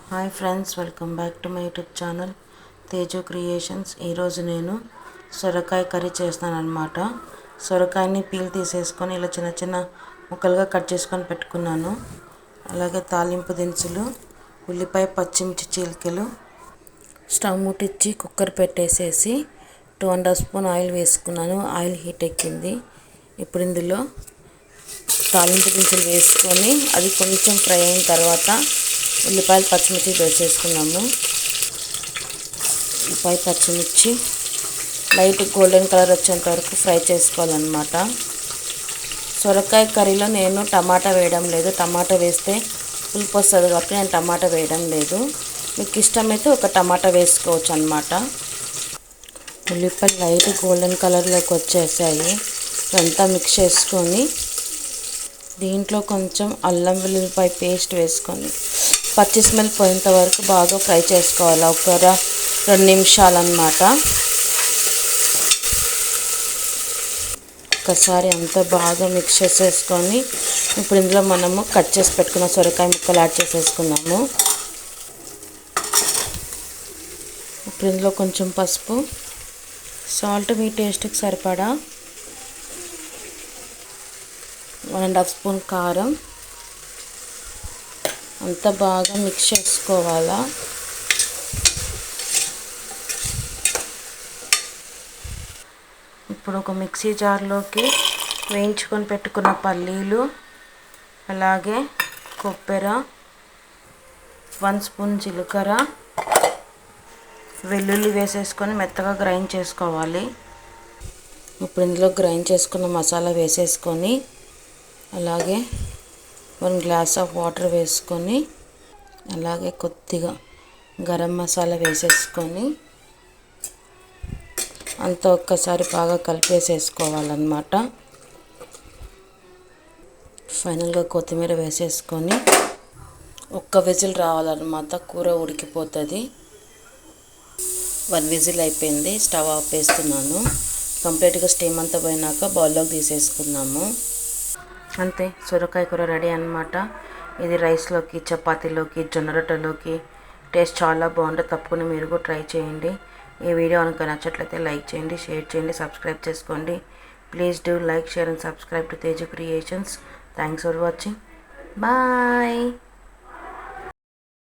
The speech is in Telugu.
Hi friends, welcome back to my YouTube channel Teju creations. ఈరోజు నేను సొరకాయ కర్రీ చేస్తాను అనమాట. సొరకాయని పీల్ తీసేసుకొని ఇలా చిన్న చిన్న ముక్కలుగా కట్ చేసుకొని పెట్టుకున్నాను. అలాగే తాలింపు దినుసులు, ఉల్లిపాయ, పచ్చిమిర్చి చీలికలు. స్టవ్ ముట్టించి కుక్కర్ పెట్టేసేసి 2.5 స్పూన్ ఆయిల్ వేసుకున్నాను. ఆయిల్ హీట్ ఎక్కింది. ఇప్పుడు ఇందులో తాలింపు దినుసులు వేసుకొని అది కొంచెం ఫ్రై అయిన తర్వాత ఉల్లిపాయలు, పచ్చిమిర్చి వేసేసుకున్నాము. ఉల్లిపాయ, పచ్చిమిర్చి లైట్ గోల్డెన్ కలర్ వచ్చేంత వరకు ఫ్రై చేసుకోవాలన్నమాట. సొరకాయ కర్రీలో నేను టమాటా వేయడం లేదు. టమాటా వేస్తే పులుపు వస్తుంది కాబట్టి నేను టమాటా వేయడం లేదు. మీకు ఇష్టమైతే ఒక టమాటా వేసుకోవచ్చు అన్నమాట. ఉల్లిపాయలు లైట్ గోల్డెన్ కలర్లోకి వచ్చేసాయి. ఇదంతా మిక్స్ చేసుకొని దీంట్లో కొంచెం అల్లం వెల్లుల్లిపాయ పేస్ట్ వేసుకొని పచ్చి స్మెల్ పోయేంత వరకు బాగా ఫ్రై చేసుకోవాలి. ఒక 2 నిమిషాలు అన్నమాట. ఒకసారి అంతా బాగా మిక్స్ చేసేసుకొని ఇప్పుడు ఇందులో మనము కట్ చేసి పెట్టుకున్న సొరకాయ ముక్కలు యాడ్ చేసేసుకున్నాము. ఇప్పుడు ఇందులో కొంచెం పసుపు, సాల్ట్ మీ టేస్ట్కి సరిపడా, 1.5 స్పూన్ కారం, అంతా బాగా మిక్స్ చేసుకోవాలా. ఇప్పుడు ఒక మిక్సీ జార్లోకి వేయించుకొని పెట్టుకున్న పల్లీలు, అలాగే కొబ్బరి, 1 స్పూన్ జీలకర్ర, వెల్లుల్లి వేసేసుకొని మెత్తగా గ్రైండ్ చేసుకోవాలి. ఇప్పుడు ఇందులో గ్రైండ్ చేసుకున్న మసాలా వేసేసుకొని అలాగే 1 గ్లాస్ ఆఫ్ వాటర్ వేసుకొని అలాగే కొద్దిగా గరం మసాలా వేసేసుకొని అంతా ఒక్కసారి బాగా కలిపేసేసుకోవాలన్నమాట. ఫైనల్గా కొత్తిమీర వేసేసుకొని ఒక్క విజిల్ రావాలన్నమాట. కూర ఉడికిపోతుంది. 1 విజిల్ అయిపోయింది. స్టవ్ ఆపేస్తున్నాను. కంప్లీట్గా స్టీమ్ అంతా పోయినాక బౌల్లోకి తీసేసుకున్నాము. అంతే, సొరకాయ కూర రెడీ అన్నమాట. ఇది రైస్లోకి, చపాతీలోకి, జొన్న రొట్టెలోకి టేస్ట్ చాలా బాగుంటుంది. తప్పకుండా మీరు కూడా ట్రై చేయండి. ఈ వీడియో కనుక నచ్చట్లయితే లైక్ చేయండి, షేర్ చేయండి, సబ్స్క్రైబ్ చేసుకోండి. Please do like, share and subscribe to Teju Creations. Thanks for watching. Bye.